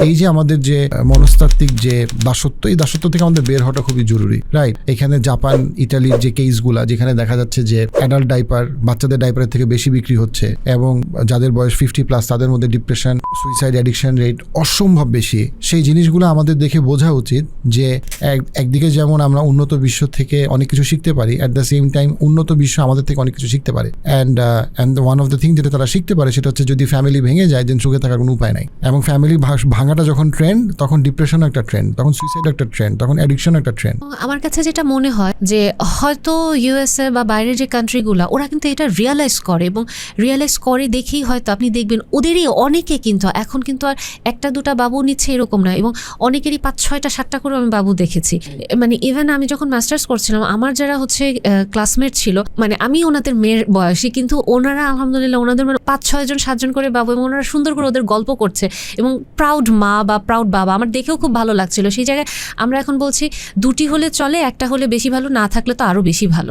এই যে আমাদের যে মনস্তাত্ত্বিক যে দাসত্ব, এই দাসত্ব থেকে আমাদের বের হওয়াটা খুবই জরুরি, রাইট? এখানে জাপান, ইটালির যে কেসগুলা, যেখানে দেখা যাচ্ছে যে অ্যাডাল্ট ডাইপার, বাচ্চাদের ডাইপারের থেকে বেশি বিক্রি হচ্ছে, এবং যাদের বয়স 50+ তাদের মধ্যে ডিপ্রেশন, সুইসাইড, অ্যাডিকশন রেট অসম্ভব বেশি। সেই জিনিসগুলো আমাদের দেখে বোঝা উচিত যে একদিকে যেমন আমরা উন্নত বিশ্ব থেকে অনেক কিছু শিখতে পারি, অ্যাট দ্য সেম টাইম উন্নত বিশ্ব আমাদের থেকে অনেক কিছু শিখতে পারে। And one of the thing যেটা তারা শিখতে পারে সেটা হচ্ছে যদি ফ্যামিলি ভেঙে যায় দেন সুখে থাকার কোনো উপায় নাই। এবং ফ্যামিলি ভাঙাটা যখন ট্রেন্ড, তখন ডিপ্রেশনও একটা ট্রেন্ড, তখন সুইসাইড একটা ট্রেন্ড, তখন অ্যাডিকশন একটা ট্রেন্ড। আমার কাছে যেটা মনে হয় যে হয়তো ইউএসএ বা বাইরের যে কান্ট্রিগুলো, ওরা কিন্তু এটা রিয়ালাইজ করে, এবং রিয়ালাইজ করে দেখেই হয়তো আপনি দেখবেন ওদেরই অনেকে কিন্তু এখন কিন্তু আর একটা দুটা বাবু নিচ্ছে এরকম না, এবং অনেকেরই 5, 6টা 7টা করে আমি বাবু দেখেছি। মানে ইভেন আমি যখন মাস্টার্স করছিলাম, আমার যারা হচ্ছে ক্লাসমেট ছিল, মানে আমি ওনাদের মেয়ের বয়সী, কিন্তু ওনারা আলহামদুলিল্লাহ ওনাদের মানে 5-6 জন 7 জন করে বাবু, এবং ওনারা সুন্দর করে ওদের গল্প করছে, এবং প্রাউড মা বা প্রাউড বাবা। আমার দেখেও খুব ভালো লাগছিল। সেই জায়গায় আমরা এখন বলছি 2টি হলে চলে, একটা হলে বেশি ভালো, না থাকলে তো আরও বেশি ভালো।